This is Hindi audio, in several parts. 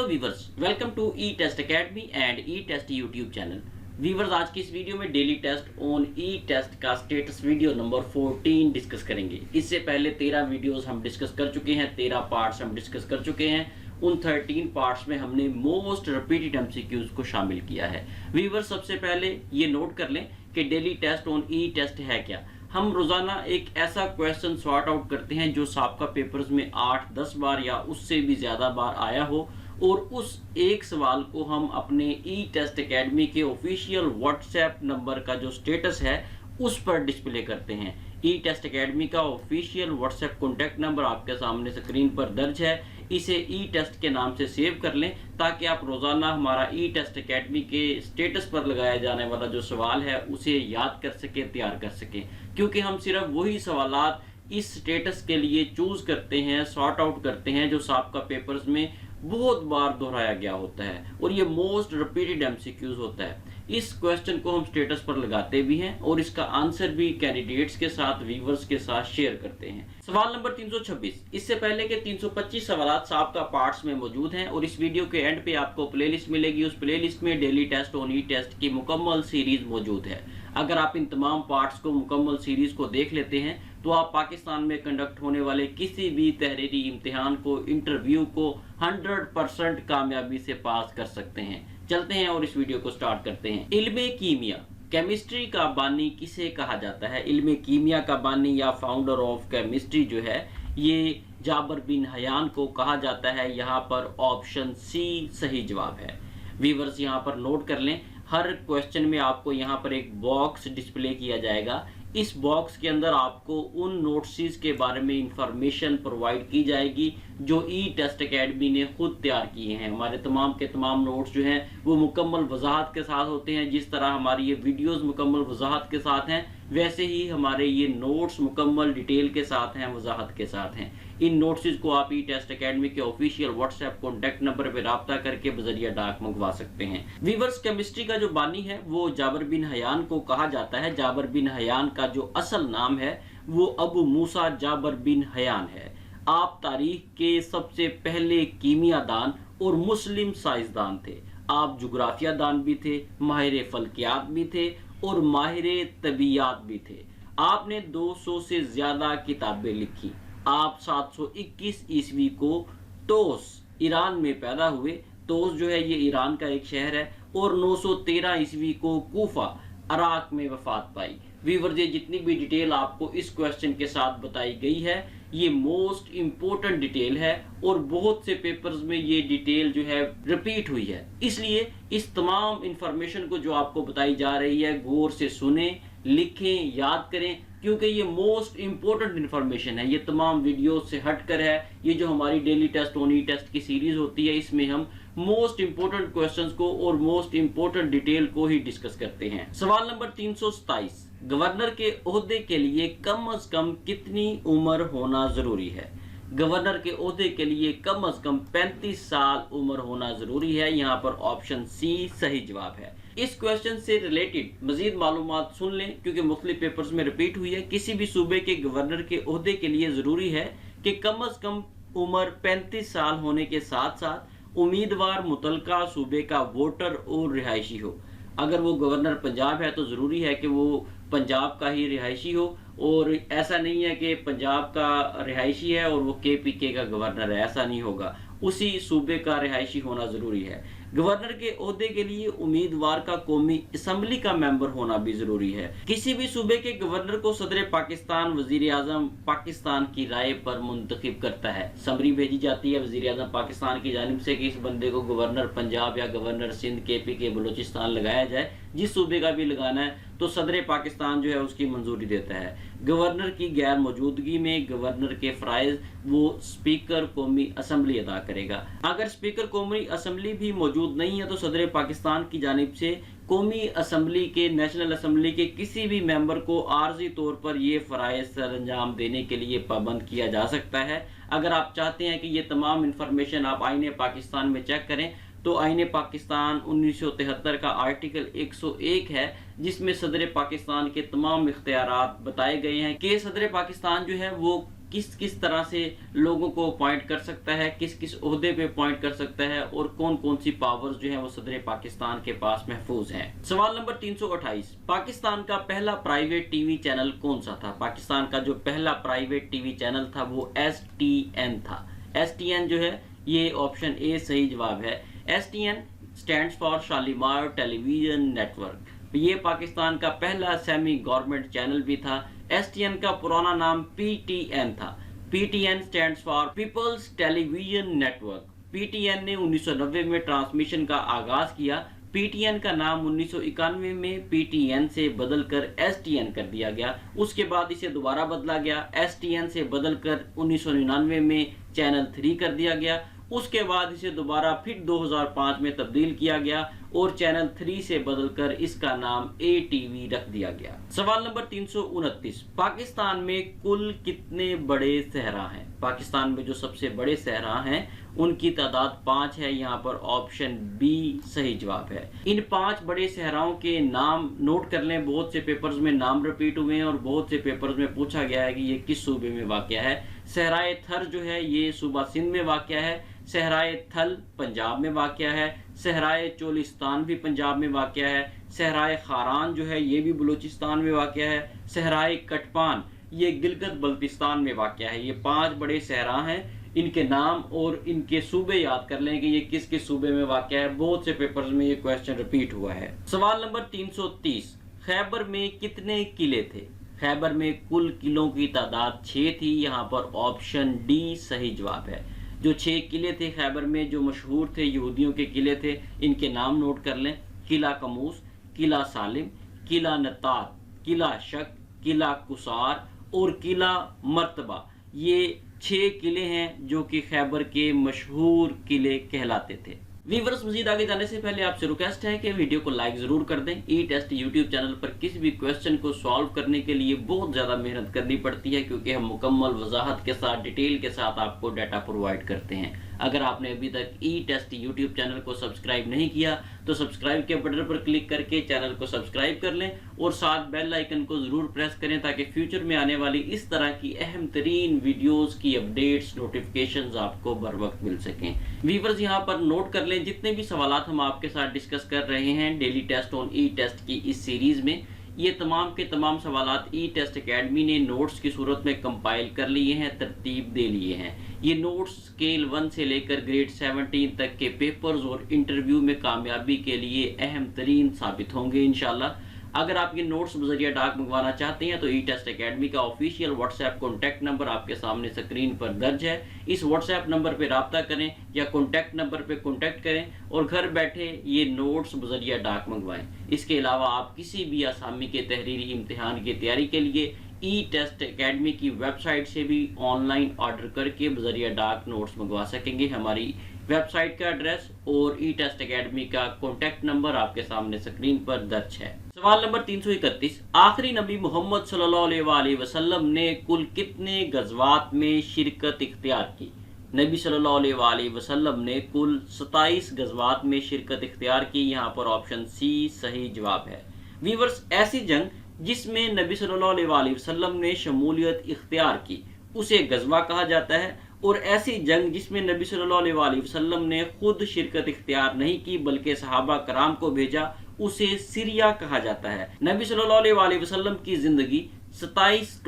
Viewers, welcome to E test academy and E test YouTube channel. Viewers, आज की इस वीडियो में daily test on E test का स्टेटस वीडियो नंबर 14 डिस्कस करेंगे। इससे पहले 13 वीडियोस हम डिस्कस कर चुके हैं, 13 पार्ट्स हम डिस्कस कर चुके हैं। उन 13 पार्ट्स में हमने मोस्ट रिपीटेड एमसीक्यूज को शामिल किया है। वीवर्स, सबसे पहले ये नोट कर लें कि daily test on E test है क्या। हम रोजाना एक ऐसा क्वेश्चन सॉर्ट आउट करते हैं जो साबका पेपर्स में 8-10 बार या उससे भी ज्यादा बार आया हो, और उस एक सवाल को हम अपने ई टेस्ट एकेडमी के ऑफिशियल व्हाट्सएप नंबर का जो स्टेटस है उस पर डिस्प्ले करते हैं। ई टेस्ट एकेडमी का ऑफिशियल व्हाट्सएप कॉन्टैक्ट नंबर आपके सामने स्क्रीन पर दर्ज है। इसे ई टेस्ट के नाम से सेव कर लें ताकि आप रोजाना हमारा ई टेस्ट एकेडमी के स्टेटस पर लगाया जाने वाला जो सवाल है उसे याद कर सके, तैयार कर सके। क्योंकि हम सिर्फ वही सवालात इस स्टेटस के लिए चूज करते हैं, सॉर्ट आउट करते हैं जो साबका पेपर्स में बहुत बार दोहराया गया होता है और ये मोस्ट रिपीटेड एमसीक्यूज होता है। इस क्वेश्चन को हम स्टेटस पर लगाते भी हैं और इसका आंसर भी कैंडिडेट्स के साथ, व्यूअर्स के साथ शेयर करते हैं। सवाल नंबर 326। इससे पहले के 325 सवालात साबका पार्ट्स में मौजूद हैं और इस वीडियो के एंड पे आपको प्लेलिस्ट मिलेगी। उस प्लेलिस्ट में daily test on E test की मुकम्मल सीरीज मौजूद है। अगर आप इन तमाम पार्ट्स को, मुकम्मल सीरीज को देख लेते हैं तो आप पाकिस्तान में कंडक्ट होने वाले किसी भी तहरीरी इम्तिहान को, इंटरव्यू को 100% कामयाबी से पास कर सकते हैं। चलते हैं और इस वीडियो को स्टार्ट करते हैं। इल्मे कीमिया, केमिस्ट्री का बानी किसे कहा जाता है? इल्मे कीमिया का बानी या फाउंडर ऑफ केमिस्ट्री जो है ये जाबर बिन हयान को कहा जाता है। यहाँ पर ऑप्शन सी सही जवाब है। व्यूअर्स, यहाँ पर नोट कर लें, हर क्वेश्चन में आपको यहाँ पर एक बॉक्स डिस्प्ले किया जाएगा। इस बॉक्स के अंदर आपको उन नोट्स के बारे में इंफॉर्मेशन प्रोवाइड की जाएगी जो ई टेस्ट एकेडमी ने खुद तैयार किए हैं। हमारे तमाम के तमाम नोट्स जो हैं वो मुकम्मल वजाहत के साथ होते हैं। जिस तरह हमारी ये वीडियोस मुकम्मल वजाहत के साथ हैं, वैसे ही हमारे ये नोट्स मुकम्मल डिटेल के साथ हैं, वजाहत के साथ हैं। इन नोट्स को आप ई टेस्ट एकेडमी के ऑफिशियल व्हाट्सएप कॉन्टैक्ट नंबर पर राब्ता करके बजरिया डाक मंगवा सकते हैं। वीवर्स, केमिस्ट्री का जो बानी है वो जाबर बिन हयान को कहा जाता है। जाबर बिन हयान का जो असल नाम है वो अबू मूसा जाबर बिन हयान है। आप तारीख के सबसे पहले कीमियादान और मुस्लिम साइंसदान थे। आप जुग्राफिया दान भी थे, माहिर फल्कियात भी थे और माहिर तबीयात भी थे। आपने 200 से ज्यादा किताबें लिखी। आप 721 ईस्वी को तोस, ईरान में पैदा हुए। तोस जो है ये ईरान का एक शहर है। और 913 ईस्वी को कूफा, इराक में वफात पाई। व्यूअर्स, ये जितनी भी डिटेल आपको इस क्वेश्चन के साथ बताई गई है ये मोस्ट इंपोर्टेंट डिटेल है और बहुत से पेपर्स में ये डिटेल जो है रिपीट हुई है। इसलिए इस तमाम इंफॉर्मेशन को जो आपको बताई जा रही है गौर से सुने, लिखें, याद करें, क्योंकि ये मोस्ट इंपोर्टेंट इंफॉर्मेशन है। ये तमाम वीडियो से हटकर है। ये जो हमारी daily test on E test की सीरीज होती है इसमें हम मोस्ट इंपोर्टेंट क्वेश्चंस को और मोस्ट इंपोर्टेंट डिटेल को ही डिस्कस करते हैं। सवाल नंबर 327। गवर्नर के ओहदे के लिए कम से कम कितनी उम्र होना जरूरी है? गवर्नर के ओहदे के लिए कम से कम 35 साल उम्र होना जरूरी है। यहाँ पर ऑप्शन सी सही जवाब है। इस क्वेश्चन से रिलेटेड मजीद मालूमात सुन लें क्योंकि मुख्तलिफ पेपर्स में रिपीट हुई है। किसी भी सूबे के गवर्नर के ओहदे के लिए जरूरी है कि कम से कम उम्र 35 साल होने के साथ साथ उम्मीदवार मुतलका सूबे का वोटर और रिहायशी हो। अगर वो गवर्नर पंजाब है तो जरूरी है कि वो पंजाब का ही रिहायशी हो, और ऐसा नहीं है कि पंजाब का रिहायशी है और वो KPK का गवर्नर है, ऐसा नहीं होगा। उसी सूबे का रिहायशी होना जरूरी है। गवर्नर के ओहदे के लिए उम्मीदवार का कौमी असम्बली का मेंबर होना भी जरूरी है। किसी भी सूबे के गवर्नर को सदर पाकिस्तान वजीर आजम पाकिस्तान की राय पर मुंतखब करता है। समरी भेजी जाती है वजीर आजम पाकिस्तान की जानिब से कि इस बंदे को गवर्नर पंजाब या गवर्नर सिंध, KPK बलूचिस्तान लगाया जाए। जिस सूबे का भी लगाना है तो सदर पाकिस्तान जो है उसकी मंजूरी देता है। गवर्नर की गैर मौजूदगी में गवर्नर के फराइज वो स्पीकर कौमी असम्बली अदा करेगा। अगर स्पीकर कौमी असम्बली भी मौजूद नहीं है तो सदर पाकिस्तान की जानिब से कौमी असम्बली के, नेशनल असम्बली के किसी भी मेंबर को आर्जी तौर पर ये फराइज सर अंजाम देने के लिए पाबंद किया जा सकता है। अगर आप चाहते हैं कि ये तमाम इंफॉर्मेशन आप आईने पाकिस्तान में चेक करें तो आईने पाकिस्तान 1973 का आर्टिकल 101 है जिसमें सदर पाकिस्तान के तमाम इख्तियारात बताए गए हैं कि सदर पाकिस्तान जो है वो किस किस तरह से लोगों को अपॉइंट कर सकता है, किस किस ओहदे पे अपॉइंट कर सकता है और कौन कौन सी पावर्स जो है वो सदर पाकिस्तान के पास महफूज हैं। सवाल नंबर 328, पाकिस्तान का पहला प्राइवेट टीवी चैनल कौन सा था? पाकिस्तान का जो पहला प्राइवेट टीवी चैनल था वो STN था। STN जो है ये ऑप्शन ए सही जवाब है। STN stands for Shalimar television network. ये पाकिस्तान का पहला सेमी गवर्नमेंट चैनल भी था। STN का पुराना नाम PTN था। PTN stands for people's television network. PTN ने 1990 में ट्रांसमिशन का आगाज किया। PTN का नाम 1991 में PTN से बदलकर STN कर दिया गया। उसके बाद इसे दोबारा बदला गया, STN से बदलकर 1999 में चैनल 3 कर दिया गया। उसके बाद इसे दोबारा फिर 2005 में तब्दील किया गया और चैनल 3 से बदलकर इसका नाम ATV रख दिया गया। सवाल नंबर 329, पाकिस्तान में कुल कितने बड़े सहरा हैं? पाकिस्तान में जो सबसे बड़े सहरा हैं उनकी तादाद 5 है। यहाँ पर ऑप्शन बी सही जवाब है। इन 5 बड़े सहराओं के नाम नोट कर लें। बहुत से पेपर्स में नाम रिपीट हुए हैं और बहुत से पेपर्स में पूछा गया है कि ये किस सूबे में वाक़या है। सहराए थर जो है ये सूबा सिंध में वाक़या है। सहराए थल पंजाब में वाक़या है। सहराए चोलिस्तान भी पंजाब में वाक़या है। सहराए खारान जो है ये भी बलूचिस्तान में वाक़या है। सहराए कटपान ये गिलगित बल्तिस्तान में वाक़या है। ये 5 बड़े सहरा हैं। इनके नाम और इनके सूबे याद कर लें कि ये किस किस सूबे में वाक़या है। बहुत से पेपर्स में ये क्वेश्चन रिपीट हुआ है। सवाल नंबर 330, खैबर में कितने किले थे? खैबर में कुल किलों की तादाद 6 थी। यहाँ पर ऑप्शन डी सही जवाब है। जो 6 किले थे खैबर में, जो मशहूर थे, यहूदियों के किले थे, इनके नाम नोट कर लें। किला कमूस, किला सालिम, किला नतार, किला शक, किला कुसार और किला मर्तबा। ये 6 किले हैं जो कि खैबर के मशहूर किले कहलाते थे। वीवर्स, मजीद आगे जाने से पहले आपसे रिक्वेस्ट है कि वीडियो को लाइक जरूर कर दें। ई टेस्ट यूट्यूब चैनल पर किसी भी क्वेश्चन को सॉल्व करने के लिए बहुत ज़्यादा मेहनत करनी पड़ती है, क्योंकि हम मुकम्मल वजाहत के साथ, डिटेल के साथ आपको डाटा प्रोवाइड करते हैं। अगर आपने अभी तक ई टेस्ट यूट्यूब चैनल को सब्सक्राइब नहीं किया तो सब्सक्राइब के बटन पर क्लिक करके चैनल को सब्सक्राइब कर लें और साथ बेल आइकन को ज़रूर प्रेस करें, ताकि फ्यूचर में आने वाली इस तरह की अहम तरीन वीडियोज़ की अपडेट्स, नोटिफिकेशंस आपको बर वक्त मिल सकें। वीवर्स, यहाँ पर नोट कर लें, जितने भी सवालात हम आपके साथ डिस्कस कर रहे हैं daily test on E test की इस सीरीज़ में, ये तमाम के तमाम सवालात ई टेस्ट एकेडमी ने नोट्स की सूरत में कंपाइल कर लिए हैं, तरतीब दे लिए हैं। ये नोट्स स्केल 1 से लेकर ग्रेड 17 तक के पेपर्स और इंटरव्यू में कामयाबी के लिए अहम तरीन साबित होंगे इंशाल्लाह। अगर आप ये नोट्स बजरिया डाक मंगवाना चाहते हैं तो ई टेस्ट एकेडमी का ऑफिशियल व्हाट्सएप कॉन्टैक्ट नंबर आपके सामने स्क्रीन पर दर्ज है। इस व्हाट्सएप नंबर पर रब्ता करें या कॉन्टैक्ट नंबर पर कॉन्टैक्ट करें और घर बैठे ये नोट्स बजरिया डाक मंगवाएं। इसके अलावा आप किसी भी आसामी के तहरीरी इम्तिहान की तैयारी के लिए ई टेस्ट एकेडमी की वेबसाइट से भी ऑनलाइन ऑर्डर करके बजरिया डाक नोट्स मंगवा सकेंगे। हमारी वेबसाइट का एड्रेस और ई टेस्ट एकेडमी का कॉन्टैक्ट नंबर आपके सामने स्क्रीन पर दर्ज है। सवाल नंबर 331, आखिरी नबी मोहम्मद सल्लल्लाहु अलैहि वसल्लम ने कुल कितने गज़वात में शिरकत इख्तियार की? नबी सल्लल्लाहु अलैहि वसल्लम ने कुल 27 गज़वात में शिरकत इख्तियार की। यहाँ पर ऑप्शन सी सही जवाब है। वीवर्स, ऐसी जंग जिसमें नबी सल्लल्लाहु अलैहि वसल्लम ने शमूलियत इख्तियार की उसे गज़वा कहा जाता है, और ऐसी जंग जिसमें नबी सल्लल्लाहु अलैहि वसल्लम ने खुद शिरकत इख्तियार नहीं की बल्कि सहाबा कराम को भेजा, उसे सिरिया कहा जाता है। नबी सल्लल्लाहु अलैहि वसल्लम की जिंदगी 27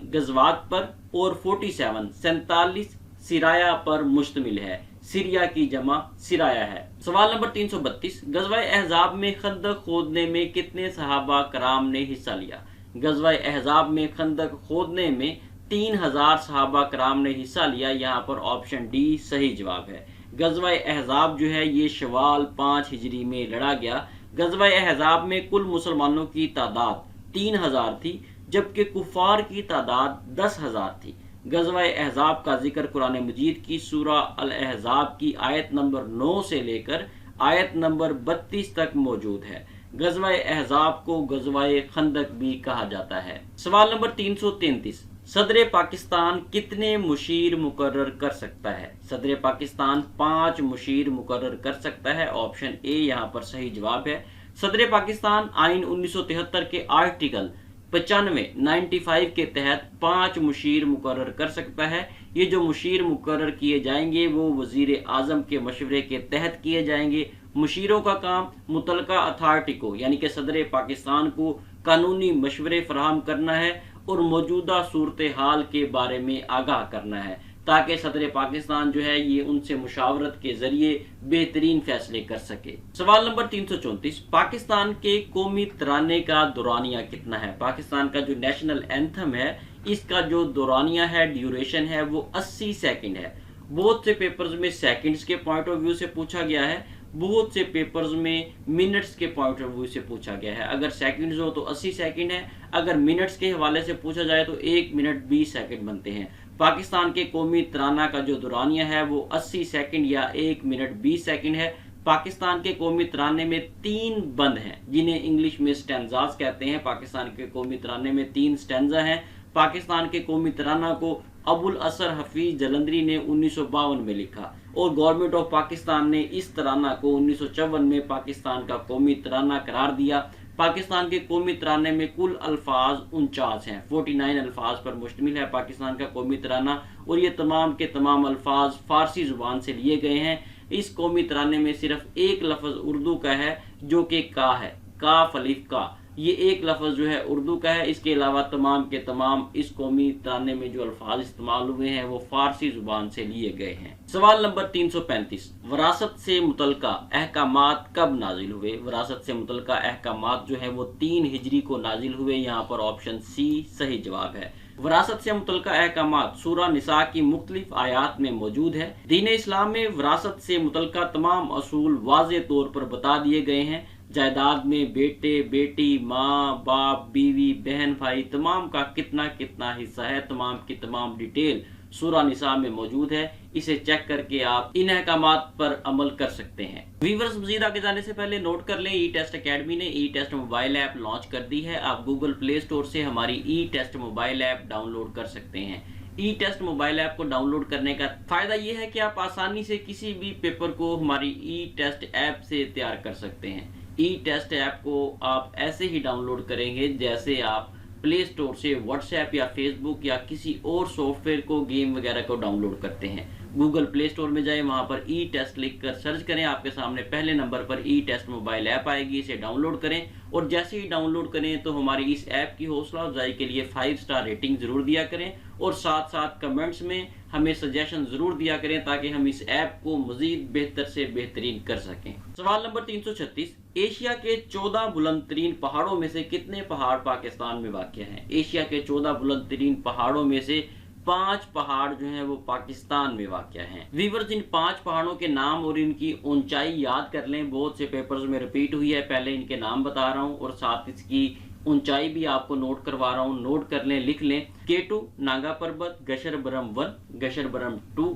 गज़वात पर और 47 सिराया पर मुश्तमिल है। सिरिया की जमा सिराया है। सवाल नंबर 332, गज़वा अहज़ाब में खंदक खोदने में कितने सहाबा कराम ने हिस्सा लिया? गज़वा अहज़ाब में खंदक खोदने में 3000 सहाबा कराम ने हिस्सा लिया। यहाँ पर ऑप्शन डी सही जवाब है। गज़वा अहज़ाब जो है ये शवाल 5 हिजरी में लड़ा गया। गज़वा अहज़ाब में कुल मुसलमानों की तादाद 3000 थी, जबकि कुफार की तादाद 10,000 थी। गज़वा अहज़ाब का जिक्र कुरान मजीद की सूरा अल अहज़ाब की आयत नंबर 9 से लेकर आयत नंबर 32 तक मौजूद है। गज़वा अहज़ाब को गज़वा खंदक भी कहा जाता है। सवाल नंबर 333, सदर पाकिस्तान कितने मुशीर मुकर्रर कर सकता है? सदर पाकिस्तान 5 मुशीर मुकर्रर कर सकता है। ऑप्शन ए यहाँ पर सही जवाब है। सदर पाकिस्तान आइन 1973 के आर्टिकल 95 के तहत 5 मुशीर मुकर्रर कर सकता है। ये जो मुशीर मुकर्रर किए जाएंगे वो वजीर आजम के मशवरे के तहत किए जाएंगे। मुशीरों का काम मुतलका अथॉरिटी को यानी कि सदर पाकिस्तान को कानूनी मशवरे फराहम करना है और मौजूदा सूरत हाल के बारे में आगाह करना है, ताकि सदर पाकिस्तान जो है ये उनसे मुशावरत के जरिए बेहतरीन फैसले कर सके। सवाल नंबर 334, पाकिस्तान के कौमी तराने का दौरानिया कितना है? पाकिस्तान का जो नेशनल एंथम है इसका जो दौरानिया है, ड्यूरेशन है, वो 80 सेकंड है। बहुत से पेपर्स में सेकंड्स के पॉइंट ऑफ व्यू से पूछा गया है, बहुत से पेपर्स में मिनट्स के पॉइंट ऑफ व्यू से पूछा गया है। अगर सेकंड्स हो तो 80 सेकंड है, अगर मिनट्स के हवाले से पूछा जाए तो 1 मिनट 20 सेकंड बनते हैं। पाकिस्तान के कौमी तराना का जो दौरानिया है वो 80 सेकंड या 1 मिनट 20 सेकंड है। पाकिस्तान के कौमी तराने में 3 बंद हैं जिन्हें इंग्लिश में स्टैंजास कहते हैं। पाकिस्तान के कौमी तराने में 3 स्टैंजा हैं। पाकिस्तान के कौमी तराना को अबुल असर हफीज जलंधरी ने 1952 में लिखा और गवर्नमेंट ऑफ पाकिस्तान ने इस तराना को 1954 में पाकिस्तान का कौमी तराना करार दिया। पाकिस्तान के कौमी तराने में कुल अल्फाज 49 हैं, 49 अल्फाज पर मुश्तमिल है पाकिस्तान का कौमी तराना, और ये तमाम के तमाम अल्फाज फारसी जुबान से लिए गए हैं। इस कौमी तराने में सिर्फ एक लफ्ज उर्दू का है जो कि का है, काफ अलिफ का, ये एक लफ्ज जो है उर्दू का है। इसके अलावा तमाम के तमाम इस कौमी तराने में जो अल्फाज इस्तेमाल हुए हैं वो फारसी जुबान से लिए गए हैं। सवाल नंबर 335, विरासत से मुतल्लिका अहकामात कब नाजिल हुए? विरासत से मुतल्लिका अहकामात जो है वो 3 हिजरी को नाजिल हुए। यहाँ पर ऑप्शन सी सही जवाब है। विरासत से मुतल्लिका अहकामात सूरा निसा की मुख्तलिफ आयात में मौजूद है। दीन इस्लाम में विरासत से मुतल्लिका तमाम असूल वाज़े तौर पर बता दिए गए हैं। जायदाद में बेटे बेटी, माँ बाप, बीवी बहन भाई तमाम का कितना कितना हिस्सा है, तमाम की तमाम डिटेल सूरा निसा में मौजूद है। इसे चेक करके आप इन अहकामात पर अमल कर सकते हैं। व्यूअर्स, मज़ीद आगे जाने से पहले नोट कर लें, ई टेस्ट अकेडमी ने ई टेस्ट मोबाइल ऐप लॉन्च कर दी है। आप गूगल प्ले स्टोर से हमारी ई टेस्ट मोबाइल ऐप डाउनलोड कर सकते हैं। ई टेस्ट मोबाइल ऐप को डाउनलोड करने का फायदा यह है कि आप आसानी से किसी भी पेपर को हमारी ई टेस्ट ऐप से तैयार कर सकते हैं। ई टेस्ट ऐप को आप ऐसे ही डाउनलोड करेंगे जैसे आप प्ले स्टोर से व्हाट्सएप या फेसबुक या किसी और सॉफ्टवेयर को, गेम वगैरह को डाउनलोड करते हैं। गूगल प्ले स्टोर में जाएं, वहां पर ई टेस्ट लिख कर सर्च करें, आपके सामने पहले नंबर पर ई टेस्ट मोबाइल ऐप आएगी। इसे डाउनलोड करें और जैसे ही डाउनलोड करें तो हमारी इस ऐप की हौसला अफजाई के लिए 5 स्टार रेटिंग जरूर दिया करें और साथ साथ कमेंट्स में हमें सजेशन जरूर दिया करें ताकि हम इस ऐप को मजीद बेहतर से बेहतरीन कर सकें। सवाल नंबर 336, एशिया के 14 बुलंद तरीन पहाड़ों में से कितने पहाड़ पाकिस्तान में वाक़ हैं? एशिया के 14 बुलंद तरीन पहाड़ों में से 5 पहाड़ जो हैं वो पाकिस्तान में वाक़ हैं। व्यूअर्स, इन 5 पहाड़ों के नाम और इनकी ऊंचाई याद कर लें। बहुत से पेपर्स में रिपीट हुई है, पहले इनके नाम बता रहा हूँ और साथ इसकी ऊंचाई भी आपको नोट करवा रहा हूँ। नोट कर लें, लिख लें। K2 नागा पर्वत, गशरबरम 1, गशरबरम 2,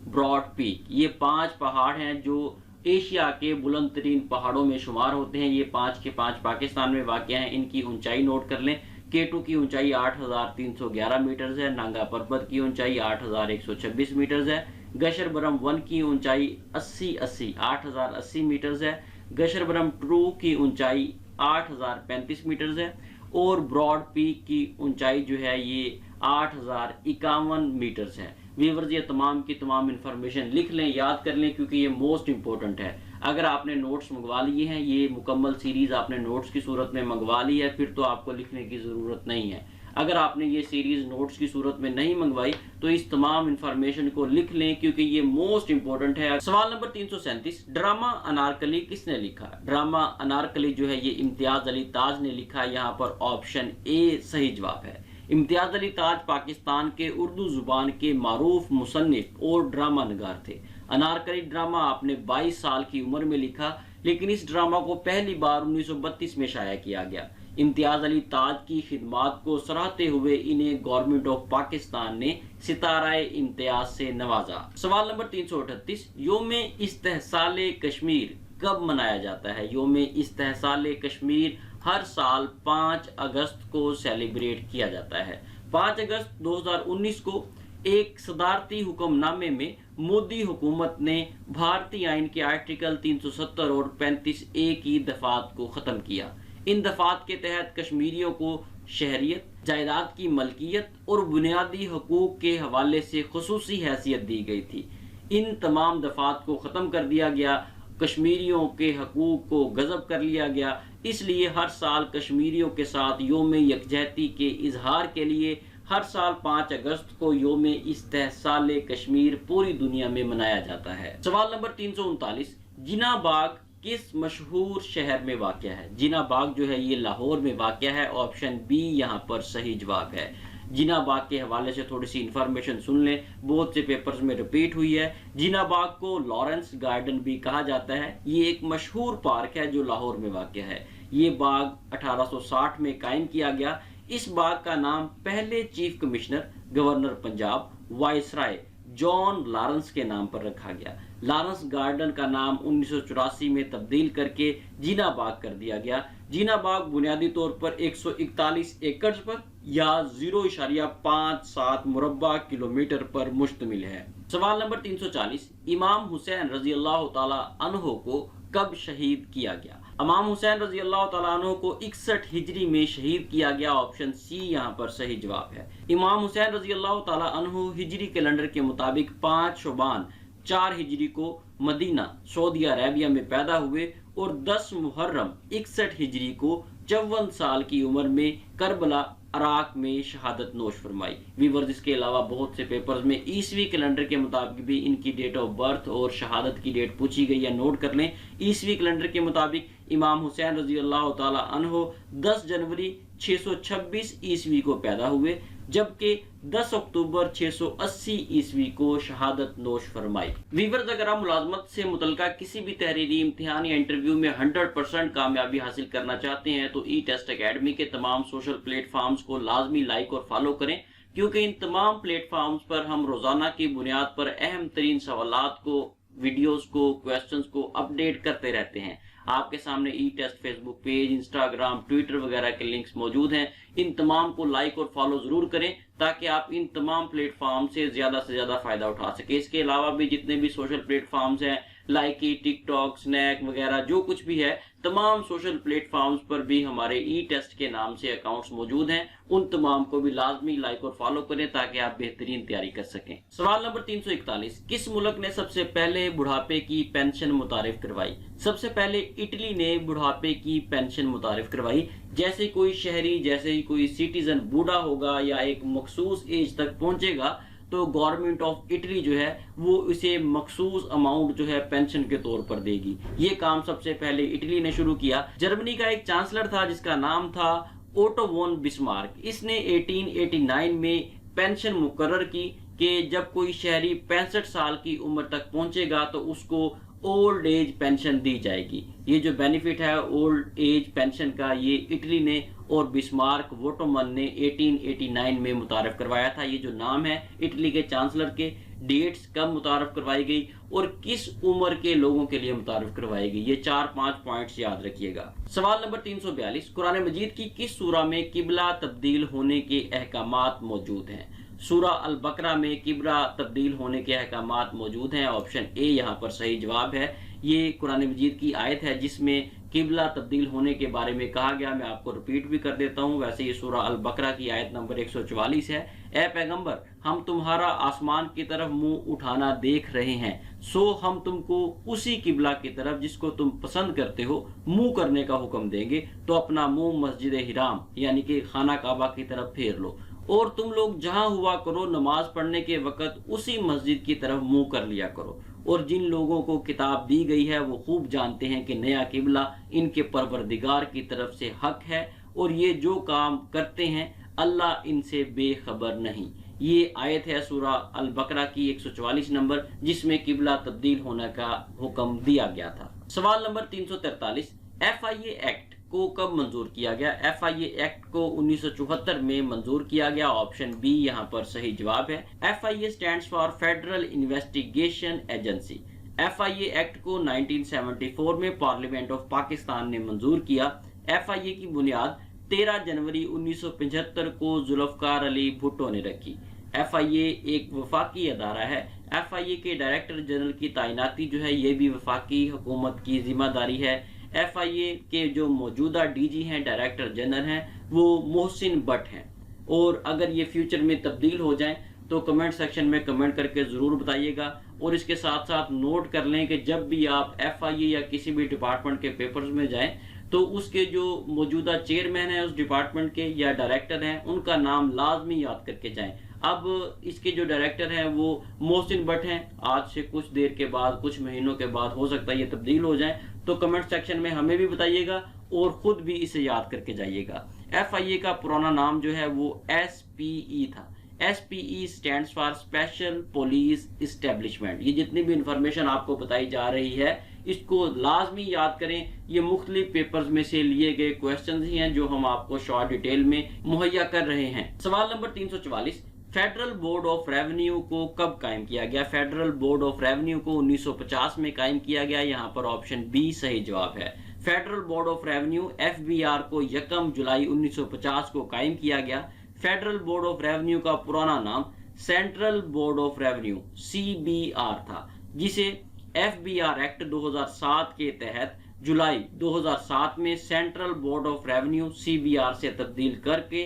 ब्रॉड पीक, ये 5 पहाड़ हैं जो एशिया के बुलंद तरीन पहाड़ों में शुमार होते हैं। ये 5 के 5 पाकिस्तान में वाक़ हैं। इनकी ऊंचाई नोट कर लें। K2 की ऊंचाई 8311 मीटर्स है। नागा पर्वत की ऊंचाई 8126 मीटर्स है। गशरबरम 1 की ऊंचाई 8080 मीटर्स है। गशरबरम 2 की ऊंचाई 8035 मीटर्स है और ब्रॉड पीक की ऊंचाई जो है ये 8051 मीटर्स है। व्यूअर्स, ये तमाम की तमाम इंफॉर्मेशन लिख लें, याद कर लें, क्योंकि ये मोस्ट इंपॉर्टेंट है। अगर आपने नोट्स मंगवा लिए हैं, ये मुकम्मल सीरीज आपने नोट्स की सूरत में मंगवा ली है, फिर तो आपको लिखने की ज़रूरत नहीं है। अगर आपने ये सीरीज नोट्स की सूरत में नहीं मंगवाई तो इस तमाम इंफॉर्मेशन को लिख लें, क्योंकि ये मोस्ट इंपॉर्टेंट है। सवाल नंबर 337, ड्रामा अनारकली किसने लिखा? ड्रामा अनारकली जो है ये इम्तियाज अली ताज ने लिखा। यहाँ पर ऑप्शन ए सही जवाब है। इम्तियाज अली ताज पाकिस्तान के उर्दू जुबान के मारूफ मुसन्निफ और ड्रामा नगार थे। अनारकली ड्रामा आपने 22 साल की उम्र में लिखा, लेकिन इस ड्रामा को पहली बार 1932 में शाया किया गया। इम्तियाज अली ताज की खिदमात को सराहते हुए इन्हें गवर्नमेंट ऑफ पाकिस्तान ने सिताराए इम्तियाज से नवाजा। सवाल नंबर 338, योम इस्तेहसाल कश्मीर कब मनाया जाता है? योम इस्तेहसाल कश्मीर हर साल 5 अगस्त को सेलिब्रेट किया जाता है। 5 अगस्त 2019 को एक सदारती हुक्मनामे में मोदी हुकूमत ने भारतीय आइन के आर्टिकल 370 और 35A की दफात को ख़त्म किया। इन दफात के तहत कश्मीरियों को शहरियत, जायदाद की मलकियत और बुनियादी हकूक के हवाले से खुसूसी हैसियत दी गई थी। इन तमाम दफात को ख़त्म कर दिया गया। कश्मीरियों के हकूक को गज़ब कर लिया गया। इसलिए हर साल कश्मीरियों के साथ योम यकजहती के इजहार के लिए हर साल 5 अगस्त को योम इस्तेहसाल कश्मीर पूरी दुनिया में मनाया जाता है। सवाल नंबर 339, जिना बाग किस मशहूर शहर में वाक़या है? जिना बाग जो है ये लाहौर में वाक़या है। ऑप्शन बी यहाँ पर सही जवाब है। जिना बाग के हवाले से थोड़ी सी इंफॉर्मेशन सुन लें, बहुत से पेपर्स में रिपीट हुई है। जिना बाग को लॉरेंस गार्डन भी कहा जाता है। ये एक मशहूर पार्क है जो लाहौर में वाक़या है। ये बाग 1860 में कायम किया गया। इस बाग का नाम पहले chief commissioner governor Punjab viceroy John Lawrence के नाम पर रखा गया। लॉरेंस गार्डन का नाम 1984 में तब्दील करके जिना बाग कर दिया गया। जिना बाग बुनियादी तौर पर 141 एकड़ पर या 0.57 मुरब्बा किलोमीटर पर मुश्तमिल है। सवाल नंबर 340, इमाम हुसैन रजी अल्लाह तआला अन्हो को कब शहीद किया गया? इमाम हुसैन रजी अल्लाह तआला अन्हो को 61 हिजरी में शहीद किया गया। ऑप्शन सी यहाँ पर सही जवाब है। इमाम हुसैन रजी अल्लाह तआला अन्हो हिजरी कैलेंडर के मुताबिक 5 शोबान 4 हिजरी को मदीना सऊदी अरेबिया में पैदा हुए और 10 मुहर्रम 61 हिजरी को 54 साल की उम्र में करबला इराक में शहादत नोश फरमाई। व्यूअर्स, इसके अलावा बहुत से पेपर्स में ईसवी कैलेंडर के मुताबिक भी इनकी डेट ऑफ बर्थ और शहादत की डेट पूछी गई है, नोट कर लें। ईसवी कैलेंडर के मुताबिक इमाम हुसैन रजी अल्लाह तआला अन्हो 10 जनवरी 626 ईस्वी को पैदा हुए, जबकि 10 अक्टूबर 680 ईस्वी को शहादत नोश फरमाई। व्यूअर्स, अगर आप मुलाजमत से मुतल्लिका किसी भी तहरीरी इम्तिहान या इंटरव्यू में 100% कामयाबी हासिल करना चाहते हैं तो ई टेस्ट अकेडमी के तमाम सोशल प्लेटफॉर्म्स को लाजमी लाइक और फॉलो करें, क्योंकि इन तमाम प्लेटफॉर्म्स पर हम रोजाना की बुनियाद पर अहम तरीन सवालात को, वीडियोस को, क्वेश्चंस को अपडेट करते रहते हैं। आपके सामने E test Facebook page, Instagram, Twitter वगैरह के लिंक्स मौजूद हैं। इन तमाम को लाइक और फॉलो जरूर करें ताकि आप इन तमाम प्लेटफॉर्म से ज्यादा फायदा उठा सके। इसके अलावा भी जितने भी सोशल प्लेटफॉर्म्स हैं, लाइकी, टिकटॉक, स्नैक वगैरह जो कुछ भी है, तमाम सोशल प्लेटफॉर्म्स पर भी हमारे ई टेस्ट के नाम से अकाउंट्स मौजूद हैं। उन तमाम को भी लाजमी लाइक और फॉलो करें ताकि आप बेहतरीन तैयारी कर सकें। सवाल नंबर 341, किस मुल्क ने सबसे पहले बुढ़ापे की पेंशन मुतारिफ करवाई? सबसे पहले इटली ने बुढ़ापे की पेंशन मुतारिफ करवाई। जैसे कोई शहरी, जैसे ही कोई सिटीजन बूढ़ा होगा या एक मखसूस एज तक पहुंचेगा तो गवर्नमेंट ऑफ इटली जो है वो इसे मखसूस अमाउंट जो है पेंशन के तौर पर देगी। ये काम सबसे पहले इटली ने शुरू किया। जर्मनी का एक चांसलर था जिसका नाम था ओटो वॉन बिस्मार्क। इसने 1889 में पेंशन मुकर्रर की कि जब कोई शहरी 65 साल की उम्र तक पहुंचेगा तो उसको ओल्ड एज पेंशन दी जाएगी। ये जो बेनिफिट है ओल्ड एज पेंशन का, ये इटली ने और बिस्मार्क वोटोमन ने 1889 में मुतारफ करवाया था। ये जो नाम है इटली के चांसलर के, डेट्स कब मुतारफ करवाई गई और किस उम्र के लोगों के लिए मुतारफ करवाई गई, ये 4-5 पॉइंट्स याद रखिएगा। सवाल नंबर 342, कुरान मजीद की किस सूरा में किबला तब्दील होने के अहकामात मौजूद हैं? सूरा अल बकरा में किबला तब्दील होने के अहकामात मौजूद हैं। ऑप्शन ए यहाँ पर सही जवाब है। ये कुरान मजीद की आयत है जिसमें किबला तब्दील होने के बारे में कहा गया। मैं आपको रिपीट भी कर देता हूँ। वैसे ये सूरा अल बकरा की आयत नंबर 144 है। ए पैगंबर, हम तुम्हारा आसमान की तरफ मुंह उठाना देख रहे हैं, सो हम तुमको उसी किबला की तरफ जिसको तुम पसंद करते हो मुंह करने का हुक्म देंगे, तो अपना मुंह मस्जिद हिराम यानी कि खाना काबा की तरफ फेर लो और तुम लोग जहां हुआ करो नमाज पढ़ने के वक्त उसी मस्जिद की तरफ मुंह कर लिया करो। और जिन लोगों को किताब दी गई है वो खूब जानते हैं कि नया किबला इनके परवरदिगार की तरफ से हक है और ये जो काम करते हैं अल्लाह इनसे बेखबर नहीं। ये आयत है सूरा अल बकरा की 144 नंबर, जिसमें किबला तब्दील होने का हुक्म दिया गया था। सवाल नंबर 343, FIA एक्ट को कब मंजूर किया गया? FIA एक्ट को 1974 में मंजूर किया गया। ऑप्शन बी यहाँ पर सही जवाब है। FIA stands for federal investigation agency. FIA act को 1974 में पार्लियामेंट ऑफ पाकिस्तान ने मंजूर किया। FIA की बुनियाद 13 जनवरी 1975 को जुल्फकार अली भुट्टो ने रखी। FIA एक वफाकी अदारा है। FIA के डायरेक्टर जनरल की तैनाती जो है ये भी वफाकी हुकूमत की जिम्मेदारी है। FIA के जो मौजूदा DG हैं, डायरेक्टर जनरल हैं, वो मोहसिन भट्ट हैं। और अगर ये फ्यूचर में तब्दील हो जाएं तो कमेंट सेक्शन में कमेंट करके ज़रूर बताइएगा। और इसके साथ साथ नोट कर लें कि जब भी आप FIA या किसी भी डिपार्टमेंट के पेपर्स में जाएं तो उसके जो मौजूदा चेयरमैन हैं उस डिपार्टमेंट के या डायरेक्टर हैं, उनका नाम लाजमी याद करके जाएं। अब इसके जो डायरेक्टर हैं वो मोहसिन भट्ट हैं। आज से कुछ देर के बाद, कुछ महीनों के बाद हो सकता है ये तब्दील हो जाए, तो कमेंट सेक्शन में हमें भी बताइएगा और खुद भी इसे याद करके जाइएगा। FIA का पुराना नाम जो है वो SPE था। SPE stands for special police establishment. ये जितनी भी इंफॉर्मेशन आपको बताई जा रही है इसको लाजमी याद करें। ये मुख्तलिफ पेपर्स में से लिए गए क्वेश्चंस ही हैं जो हम आपको शॉर्ट डिटेल में मुहैया कर रहे हैं। सवाल number 344, federal board of revenue को कब कायम किया गया? फेडरल बोर्ड ऑफ रेवेन्यू को 1950 में कायम किया गया। यहाँ पर ऑप्शन बी सही जवाब है। Federal board of revenue FBR को 1 जुलाई 1950 को कायम किया गया। फेडरल बोर्ड ऑफ रेवेन्यू का पुराना नाम central board of revenue CBR था, जिसे FBR एक्ट 2007 के तहत जुलाई 2007 में central board of revenue CBR से तब्दील करके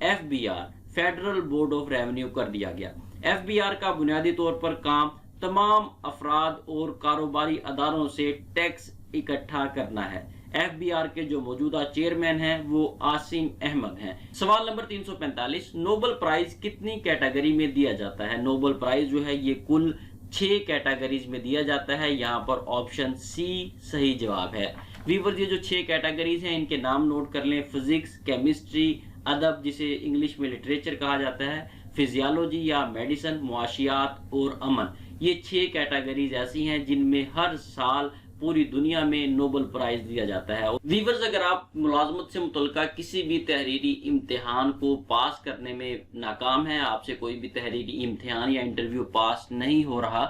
FBR federal board of revenue कर दिया गया। FBR का बुनियादी तौर पर काम तमाम अफराद और कारोबारी अदारों से टैक्स इकट्ठा करना है। FBR के जो मौजूदा चेयरमैन हैं वो आसिम अहमद हैं। सवाल नंबर 345, नोबेल प्राइज कितनी कैटेगरी में दिया जाता है? नोबेल प्राइज जो है ये कुल 6 कैटेगरीज में दिया जाता है। यहाँ पर ऑप्शन सी सही जवाब है। व्यूअर्स, ये जो 6 कैटेगरीज हैं इनके नाम नोट कर लें। फिजिक्स, केमिस्ट्री, अदब जिसे इंग्लिश में लिटरेचर कहा जाता है, फिजियोलॉजी या मेडिसिन, मुआशियात और अमन। ये 6 कैटेगरीज ऐसी हैं जिनमें हर साल पूरी दुनिया में नोबेल प्राइज दिया जाता है। व्यूअर्स, अगर आप मुलाजमत से मुतल्लिका किसी भी तहरीरी इम्तिहान को पास करने में नाकाम है, आपसे कोई भी तहरीरी इम्तिहान या इंटरव्यू पास नहीं हो रहा,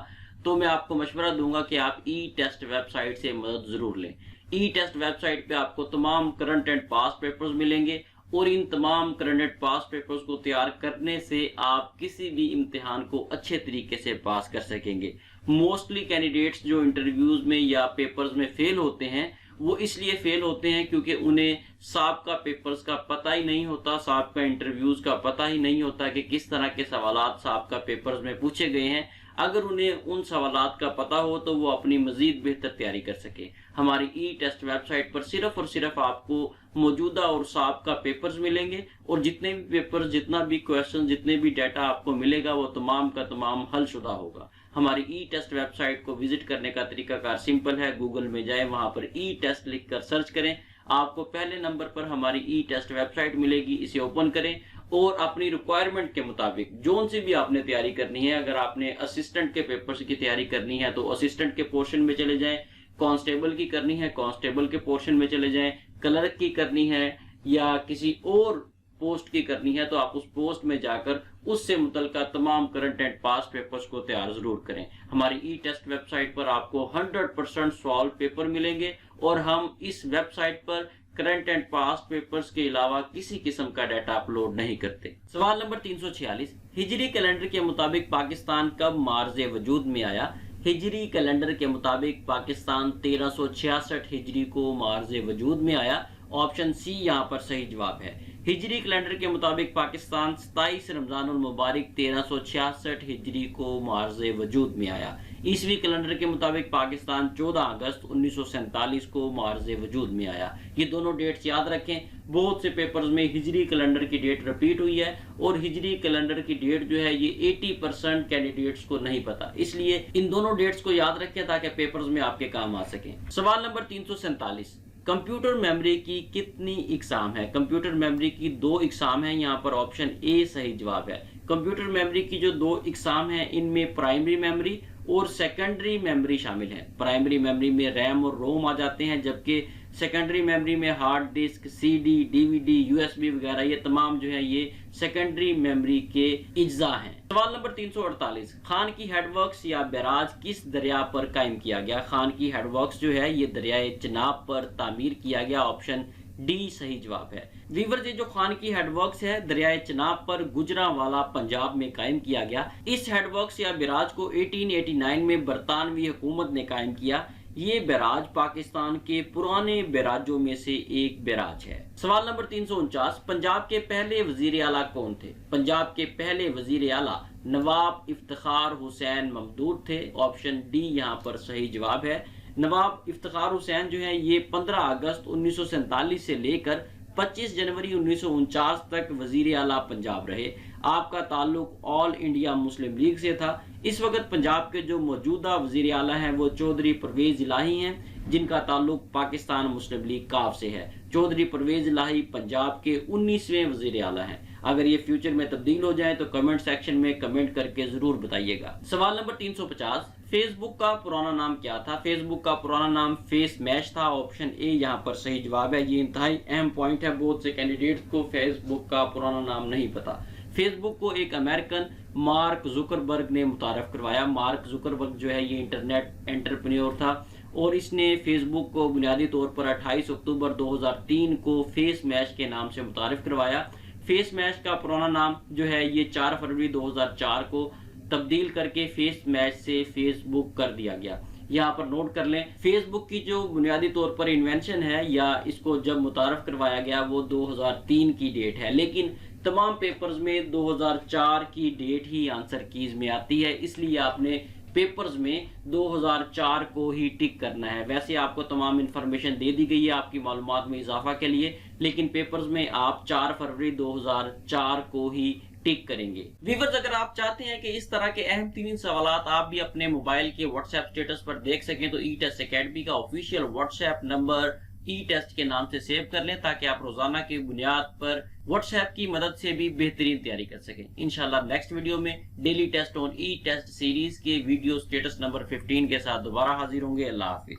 तो मैं आपको मशवरा दूंगा कि आप ई-टेस्ट वेबसाइट से मदद जरूर लें। ई-टेस्ट वेबसाइट पे आपको तमाम करंट एंड पास पेपर्स मिलेंगे और इन तमाम करंट एंड पास पेपर्स को तैयार करने से आप किसी भी इम्तिहान को अच्छे तरीके से पास कर सकेंगे। मोस्टली कैंडिडेट्स जो इंटरव्यूज में या पेपर्स में फेल होते हैं वो इसलिए फेल होते हैं क्योंकि उन्हें साबका पेपर्स का पता ही नहीं होता, साबका इंटरव्यूज का पता ही नहीं होता कि किस तरह के सवालात साबका पेपर्स में पूछे गए हैं। अगर उन्हें उन सवालात का पता हो तो वो अपनी मजीद बेहतर तैयारी कर सके। हमारी ई-टेस्ट वेबसाइट पर सिर्फ और सिर्फ आपको मौजूदा और साबका पेपर्स मिलेंगे और जितने भी पेपर्स, जितना भी क्वेश्चन, जितने भी डाटा आपको मिलेगा वो तमाम का तमाम हलशुदा होगा। हमारी ई-टेस्ट वेबसाइट को विजिट करने का तरीकाकार सिंपल है। गूगल में जाएं, वहां पर ई-टेस्ट लिखकर सर्च करें, आपको पहले नंबर पर हमारी ई-टेस्ट वेबसाइट मिलेगी। इसे ओपन करें और अपनी रिक्वायरमेंट के मुताबिक जोन सी भी आपने तैयारी करनी है। अगर आपने असिस्टेंट के पेपर्स की तैयारी करनी है तो असिस्टेंट के पोर्शन में चले जाएं, कांस्टेबल की करनी है कांस्टेबल के पोर्शन में चले जाएं, क्लर्क की करनी है या किसी और पोस्ट की करनी है तो आप उस पोस्ट में जाकर उससे मुतल्लिका तमाम करंट एंड पास पेपर्स को तैयार जरूर करें। हमारी ई-टेस्ट वेबसाइट पर आपको 100% सॉल्व पेपर मिलेंगे और हम इस वेबसाइट पर करंट एंड पास पेपर्स के अलावा किसी किस्म का डाटा अपलोड नहीं करते। सवाल नंबर 346, हिजरी कैलेंडर के मुताबिक पाकिस्तान कब मार्ज़े वजूद में आया? हिजरी कैलेंडर के मुताबिक पाकिस्तान 1366 हिजरी को मार्ज़े वजूद में आया। ऑप्शन सी यहाँ पर सही जवाब है। हिजरी कैलेंडर के मुताबिक पाकिस्तान 27 रमजानुल मुबारक 1366 हिजरी को मार्ज़े वजूद में आया। ईसवी कैलेंडर के मुताबिक पाकिस्तान 14 अगस्त 1947 को मार्ज़े वजूद में आया। ये दोनों डेट्स याद रखें। बहुत से पेपर्स में हिजरी कैलेंडर की डेट रिपीट हुई है और हिजरी कैलेंडर की डेट जो है ये 80% कैंडिडेट्स को नहीं पता, इसलिए इन दोनों डेट्स को याद रखें ताकि पेपर्स में आपके काम आ सकें। सवाल नंबर 347, कंप्यूटर मेमोरी की कितनी इकसाम है? कंप्यूटर मेमोरी की 2 इकसाम है। यहाँ पर ऑप्शन ए सही जवाब है। कंप्यूटर मेमोरी की जो 2 इकसाम है इनमें प्राइमरी मेमोरी और सेकेंडरी मेमोरी शामिल है। प्राइमरी मेमोरी में रैम और रोम आ जाते हैं, जबकि सेकेंडरी मेमोरी में hard disk, CD, DVD, USB वगैरह ये तमाम जो है ये सेकेंडरी मेमोरी के इज्जा हैं। सवाल नंबर 348, खान की हेडवर्क्स या बैराज किस दरिया पर कायम किया गया? खान की हेडवर्क्स जो है ये दरियाए चिनाब पर तामीर किया गया। ऑप्शन डी सही जवाब है। वीवर जो खान की हेडवर्क्स है दरियाए चिनाब पर गुजरांवाला पंजाब में कायम किया गया। इस हेडवर्क्स या बैराज को 1889 में बरतानवी हुकूमत ने कायम किया। ये बैराज पाकिस्तान के पुराने बैराजों में से एक बैराज है। सवाल नंबर 349, पंजाब के पहले वजीर आला कौन थे? पंजाब के पहले वजीर आला नवाब इफ्तिखार हुसैन ममदूद थे। ऑप्शन डी यहाँ पर सही जवाब है। नवाब इफ्तिखार हुसैन जो है ये 15 अगस्त 1947 से लेकर 25 जनवरी 1949 तक वजीर आला पंजाब रहे। आपका ताल्लुक ऑल इंडिया मुस्लिम लीग से था। इस वक्त पंजाब के जो मौजूदा वजीर आला हैं वो चौधरी परवेज इलाही हैं, जिनका ताल्लुक पाकिस्तान मुस्लिम लीग काफ से है। चौधरी परवेज इलाही पंजाब के 19वें वजीर आला हैं। अगर ये फ्यूचर में तब्दील हो जाए तो कमेंट सेक्शन में कमेंट करके जरूर बताइएगा। सवाल नंबर 350, फेसबुक का पुराना नाम क्या था? फेसबुक का पुराना नाम फेस मैश था। ऑप्शन ए यहाँ पर सही जवाब है। ये इंतहाई अहम पॉइंट है, बहुत से कैंडिडेट्स को फेसबुक का पुराना नाम नहीं पता। फेसबुक को एक अमेरिकन मार्क जुकरबर्ग ने मुतारफ करवाया। मार्क जुकरबर्ग जो है ये इंटरनेट एंटरप्रेन्योर था और इसने फेसबुक को बुनियादी तौर पर 28 अक्टूबर 2003 को फेस मैश के नाम से मुतारफ करवाया। फेस मैश का पुराना नाम जो है ये 4 फरवरी 2004 को तब्दील करके फेस मैश से फेसबुक कर दिया गया। यहाँ पर नोट कर लें, फेसबुक की जो बुनियादी तौर पर इन्वेंशन है या इसको जब मुतारफ करवाया गया वो 2003 की डेट है, लेकिन तमाम पेपर्स में 2004 की डेट ही आंसर कीज में आती है, इसलिए आपने पेपर्स में 2004 को ही टिक करना है। वैसे आपको तमाम इंफॉर्मेशन दे दी गई है आपकी मालूमात में इजाफा के लिए, लेकिन पेपर्स में आप 4 फरवरी 2004 को ही टिक करेंगे। व्यूअर्स, अगर आप चाहते हैं कि इस तरह के अहम 3 सवालात आप भी अपने मोबाइल के व्हाट्सएप स्टेटस पर देख सकें तो ई टेस्ट अकेडमी का official WhatsApp number E test के नाम से सेव कर लें, ताकि आप रोजाना की बुनियाद पर व्हाट्सएप की मदद से भी बेहतरीन तैयारी कर सकें। इंशाल्लाह नेक्स्ट वीडियो में daily test on E test series के वीडियो स्टेटस नंबर 15 के साथ दोबारा हाजिर होंगे। अल्लाह हाफिज।